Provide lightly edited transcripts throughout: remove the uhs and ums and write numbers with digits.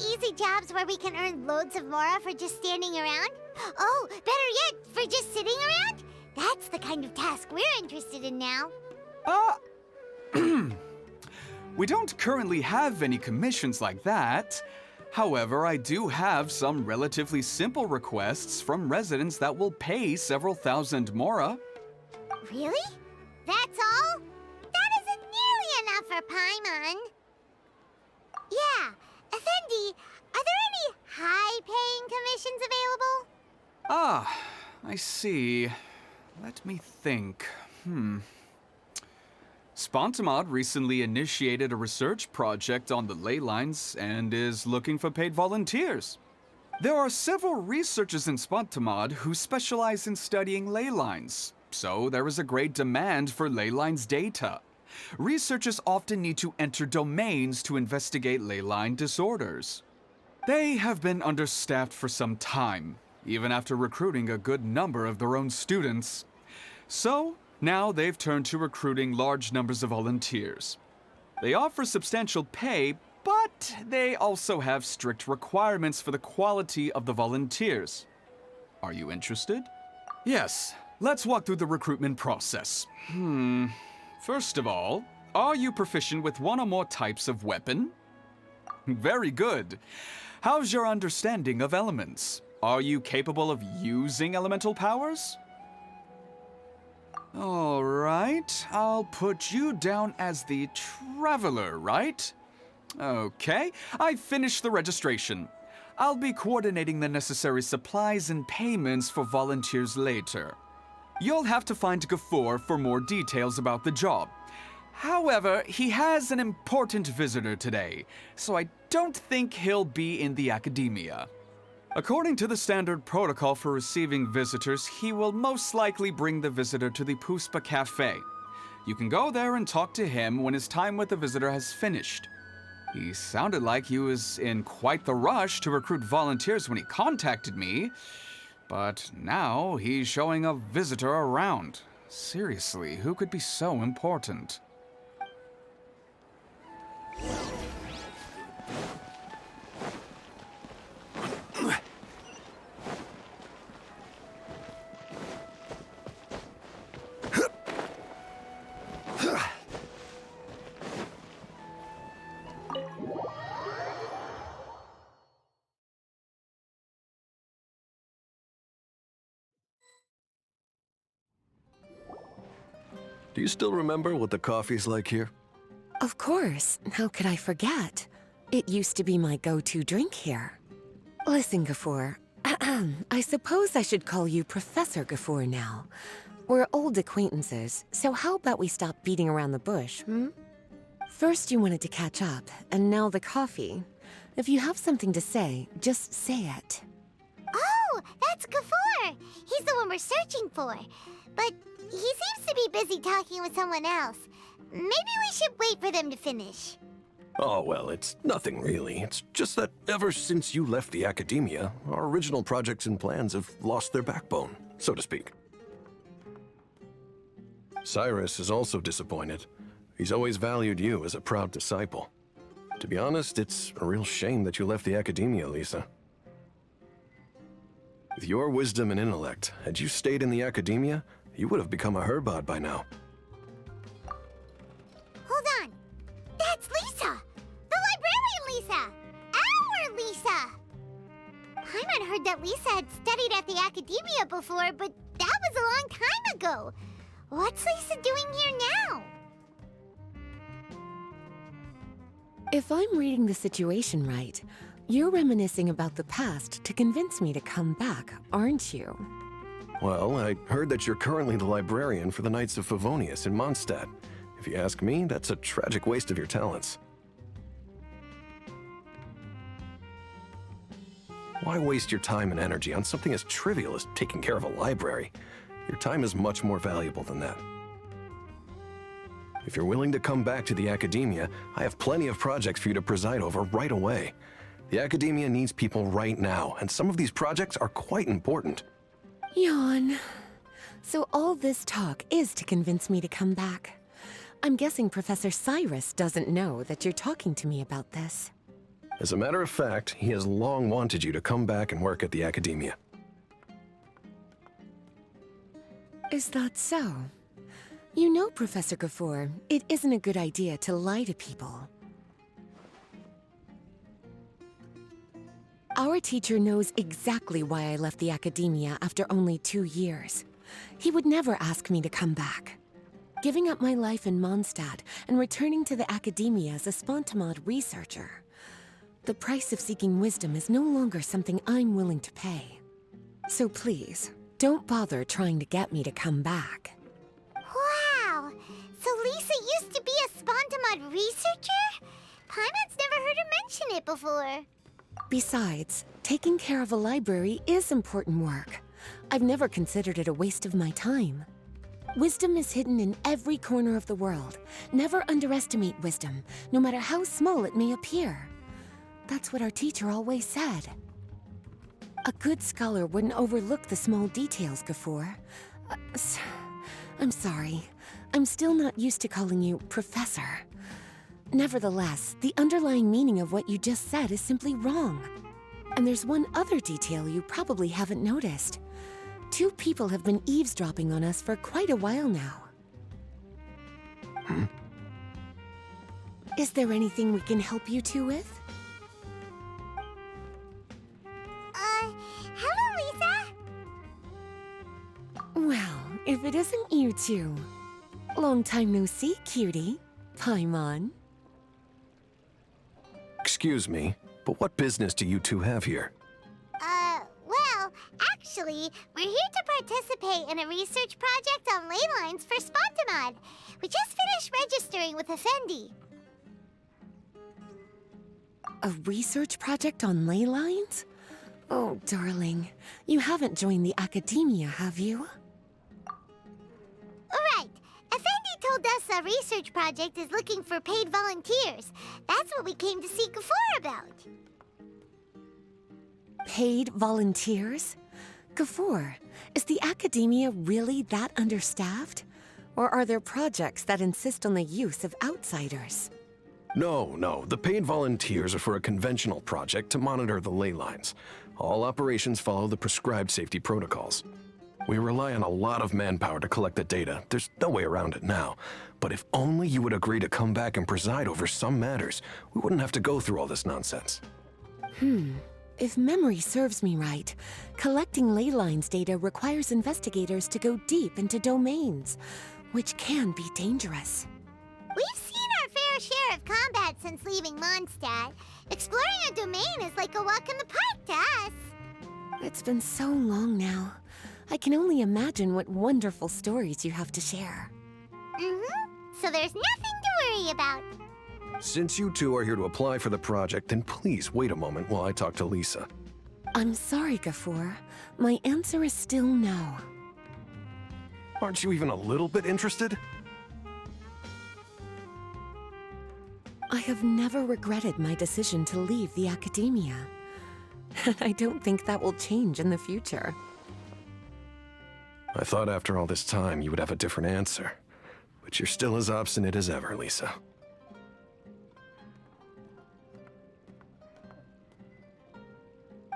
easy jobs where we can earn loads of mora for just standing around? Oh, better yet, for just sitting around? That's the kind of task we're interested in now. We don't currently have any commissions like that. However, I do have some relatively simple requests from residents that will pay several thousand mora. Really? That's all? That isn't nearly enough for Paimon. Yeah, Effendi, are there any high-paying commissions available? Ah, I see. Let me think. Spontamod recently initiated a research project on the ley lines and is looking for paid volunteers. There are several researchers in Spontamod who specialize in studying ley lines, so there is a great demand for ley lines data. Researchers often need to enter domains to investigate ley line disorders. They have been understaffed for some time, even after recruiting a good number of their own students. So, now they've turned to recruiting large numbers of volunteers. They offer substantial pay, but they also have strict requirements for the quality of the volunteers. Are you interested? Yes, let's walk through the recruitment process. First of all, are you proficient with one or more types of weapon? Very good. How's your understanding of elements? Are you capable of using elemental powers? All right, I'll put you down as the Traveler, right? Okay, I've finished the registration. I'll be coordinating the necessary supplies and payments for volunteers later. You'll have to find Gafoor for more details about the job. However, he has an important visitor today, so I don't think he'll be in the academia. According to the standard protocol for receiving visitors, he will most likely bring the visitor to the Puspa Cafe. You can go there and talk to him when his time with the visitor has finished. He sounded like he was in quite the rush to recruit volunteers when he contacted me, but now he's showing a visitor around. Seriously, who could be so important? Do you still remember what the coffee's like here? Of course. How could I forget? It used to be my go-to drink here. Listen, Gafoor. I suppose I should call you Professor Gafoor now. We're old acquaintances, so how about we stop beating around the bush, First you wanted to catch up, and now the coffee. If you have something to say, just say it. Oh, that's Gafoor! He's the one we're searching for. But he seems to be busy talking with someone else. Maybe we should wait for them to finish. Oh, well, it's nothing really. It's just that ever since you left the academia, our original projects and plans have lost their backbone, so to speak. Cyrus is also disappointed. He's always valued you as a proud disciple. To be honest, it's a real shame that you left the academia, Lisa. With your wisdom and intellect, had you stayed in the academia, you would have become a Herbad by now. Hold on. That's Lisa! The librarian Lisa! Our Lisa! Paimon heard that Lisa had studied at the academia before, but that was a long time ago. What's Lisa doing here now? If I'm reading the situation right, you're reminiscing about the past to convince me to come back, aren't you? Well, I heard that you're currently the librarian for the Knights of Favonius in Mondstadt. If you ask me, that's a tragic waste of your talents. Why waste your time and energy on something as trivial as taking care of a library? Your time is much more valuable than that. If you're willing to come back to the academia, I have plenty of projects for you to preside over right away. The academia needs people right now, and some of these projects are quite important. Yawn. So all this talk is to convince me to come back. I'm guessing Professor Cyrus doesn't know that you're talking to me about this. As a matter of fact, he has long wanted you to come back and work at the Academia. Is that so? You know, Professor Gafoor, it isn't a good idea to lie to people. Our teacher knows exactly why I left the Academia after only 2 years. He would never ask me to come back. Giving up my life in Mondstadt and returning to the Academia as a Spontamod researcher. The price of seeking wisdom is no longer something I'm willing to pay. So please, don't bother trying to get me to come back. Wow! So Lisa used to be a Spontamod researcher? Paimon's never heard her mention it before. Besides, taking care of a library is important work. I've never considered it a waste of my time. Wisdom is hidden in every corner of the world. Never underestimate wisdom, no matter how small it may appear. That's what our teacher always said. A good scholar wouldn't overlook the small details, Gafoor. I'm sorry. I'm still not used to calling you Professor. Nevertheless, the underlying meaning of what you just said is simply wrong. And there's one other detail you probably haven't noticed. 2 people have been eavesdropping on us for quite a while now. Is there anything we can help you two with? Hello, Lisa! Well, if it isn't you two. Long time no see, cutie. Paimon. Excuse me, but what business do you two have here? Well, actually, we're here to participate in a research project on ley lines for Spontamod. We just finished registering with Effendi. A research project on ley lines? Oh, darling. You haven't joined the Academia, have you? Right. Effendi told us a research project is looking for paid volunteers. That's what we came to see Gafoor about. Paid volunteers? Gafoor, is the Academia really that understaffed? Or are there projects that insist on the use of outsiders? No. The paid volunteers are for a conventional project to monitor the ley lines. All operations follow the prescribed safety protocols. We rely on a lot of manpower to collect the data. There's no way around it now. But if only you would agree to come back and preside over some matters, we wouldn't have to go through all this nonsense. If memory serves me right, collecting ley lines data requires investigators to go deep into domains, which can be dangerous. We've seen our fair share of combat since leaving Mondstadt. Exploring a domain is like a walk in the park to us. It's been so long now. I can only imagine what wonderful stories you have to share. So there's nothing to worry about. Since you two are here to apply for the project, then please wait a moment while I talk to Lisa. I'm sorry, Gafoor. My answer is still no. Aren't you even a little bit interested? I have never regretted my decision to leave the Academia. And I don't think that will change in the future. I thought after all this time you would have a different answer. But you're still as obstinate as ever, Lisa.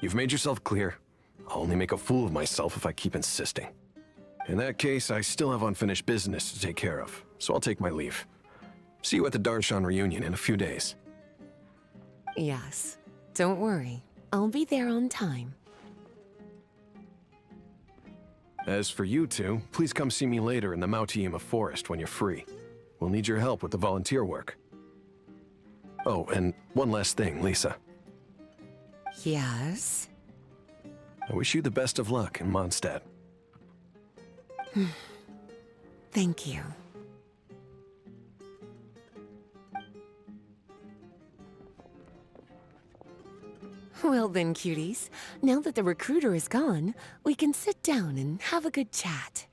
You've made yourself clear. I'll only make a fool of myself if I keep insisting. In that case, I still have unfinished business to take care of, so I'll take my leave. See you at the Darshan reunion in a few days. Yes. Don't worry. I'll be there on time. As for you two, please come see me later in the Mautiima forest when you're free. We'll need your help with the volunteer work. Oh, and one last thing, Lisa. Yes? I wish you the best of luck in Mondstadt. Thank you. Well then, cuties. Now that the recruiter is gone, we can sit down and have a good chat.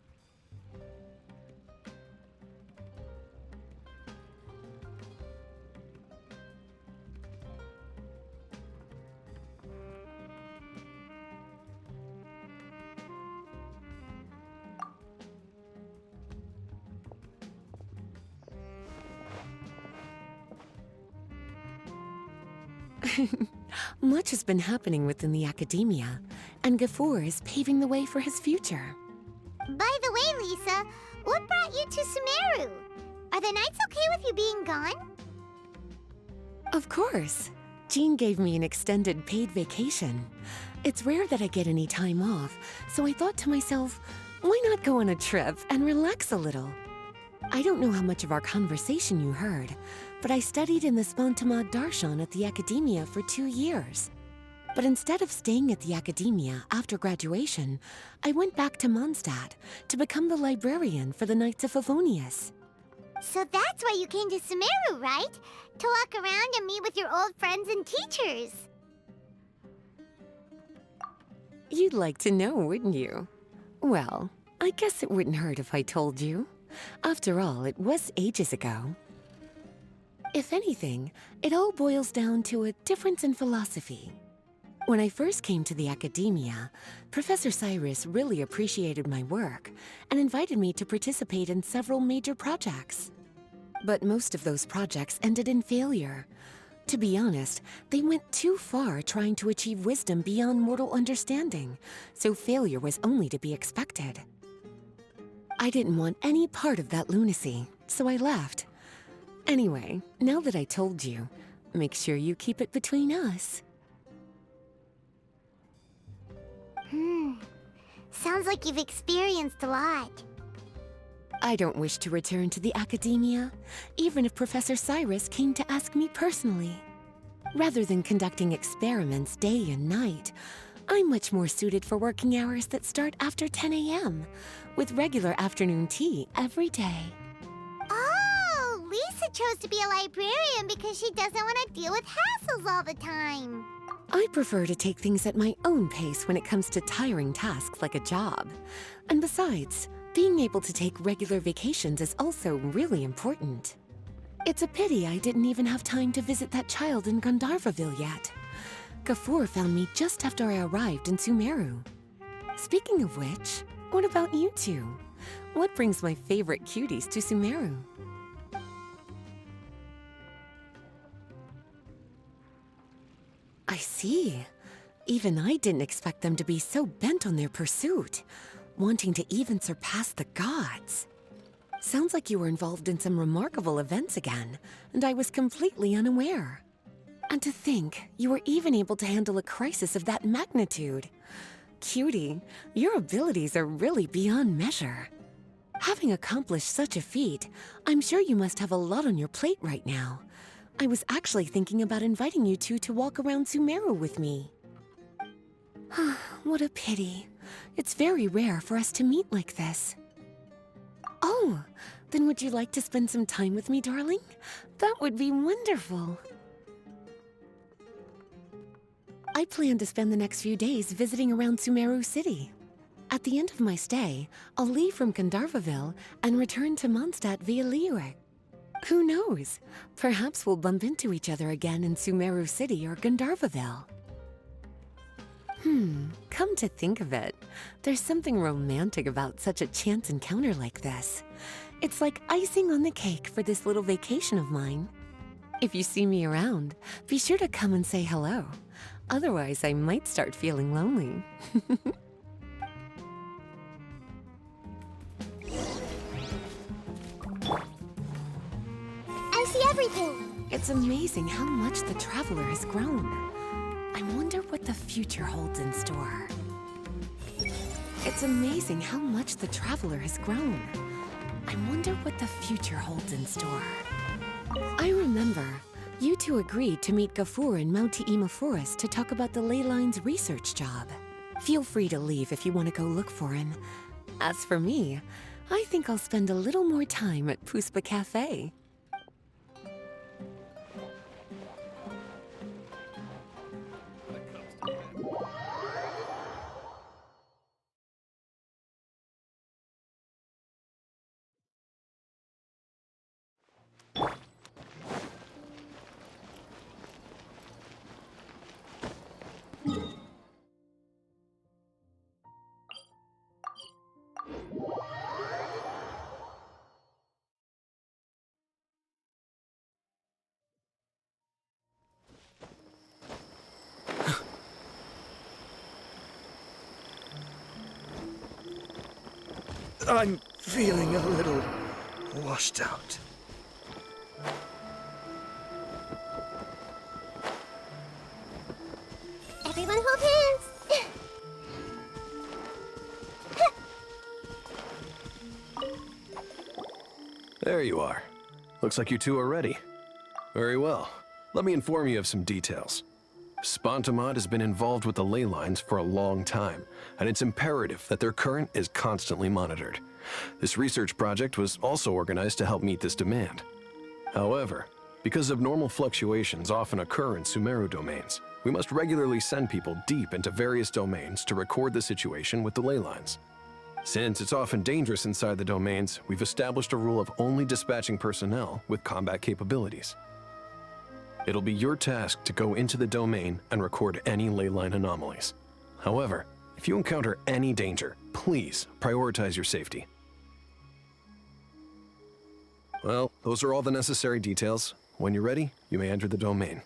Much has been happening within the academia, and Gafoor is paving the way for his future. By the way, Lisa, what brought you to Sumeru? Are the nights okay with you being gone? Of course. Jean gave me an extended paid vacation. It's rare that I get any time off, so I thought to myself, why not go on a trip and relax a little? I don't know how much of our conversation you heard, but I studied in the Spantamad Darshan at the Academia for 2 years. But instead of staying at the Academia after graduation, I went back to Mondstadt to become the librarian for the Knights of Favonius. So that's why you came to Sumeru, right? To walk around and meet with your old friends and teachers. You'd like to know, wouldn't you? Well, I guess it wouldn't hurt if I told you. After all, it was ages ago. If anything, it all boils down to a difference in philosophy. When I first came to the Academia, Professor Cyrus really appreciated my work and invited me to participate in several major projects. But most of those projects ended in failure. To be honest, they went too far trying to achieve wisdom beyond mortal understanding, so failure was only to be expected. I didn't want any part of that lunacy, so I left. Anyway, now that I told you, make sure you keep it between us. Sounds like you've experienced a lot. I don't wish to return to the Academia, even if Professor Cyrus came to ask me personally. Rather than conducting experiments day and night, I'm much more suited for working hours that start after 10 a.m., with regular afternoon tea every day. Oh, Lisa chose to be a librarian because she doesn't want to deal with hassles all the time. I prefer to take things at my own pace when it comes to tiring tasks like a job. And besides, being able to take regular vacations is also really important. It's a pity I didn't even have time to visit that child in Gandharvaville yet. Gafoor found me just after I arrived in Sumeru. Speaking of which, what about you two? What brings my favorite cuties to Sumeru? I see. Even I didn't expect them to be so bent on their pursuit, wanting to even surpass the gods. Sounds like you were involved in some remarkable events again, and I was completely unaware. And to think, you were even able to handle a crisis of that magnitude. Cutie, your abilities are really beyond measure. Having accomplished such a feat, I'm sure you must have a lot on your plate right now. I was actually thinking about inviting you two to walk around Sumeru with me. What a pity. It's very rare for us to meet like this. Oh, then would you like to spend some time with me, darling? That would be wonderful. I plan to spend the next few days visiting around Sumeru City. At the end of my stay, I'll leave from Gandharvaville and return to Mondstadt via Liyue. Who knows? Perhaps we'll bump into each other again in Sumeru City or Gandharvaville. Come to think of it, there's something romantic about such a chance encounter like this. It's like icing on the cake for this little vacation of mine. If you see me around, be sure to come and say hello. Otherwise, I might start feeling lonely. I see everything. It's amazing how much the traveler has grown. I wonder what the future holds in store. It's amazing how much the traveler has grown. I wonder what the future holds in store. I remember, you two agreed to meet Gafoor in Mount Te'ima Forest to talk about the ley lines research job. Feel free to leave if you want to go look for him. As for me, I think I'll spend a little more time at Puspa Cafe. I'm feeling a little washed out. Everyone hold hands. There you are. Looks like you two are ready. Very well. Let me inform you of some details. Spontamod has been involved with the ley lines for a long time, and it's imperative that their current is constantly monitored. This research project was also organized to help meet this demand. However, because abnormal fluctuations often occur in Sumeru domains, we must regularly send people deep into various domains to record the situation with the ley lines. Since it's often dangerous inside the domains, we've established a rule of only dispatching personnel with combat capabilities. It'll be your task to go into the domain and record any ley line anomalies. However, if you encounter any danger, please prioritize your safety. Well, those are all the necessary details. When you're ready, you may enter the domain.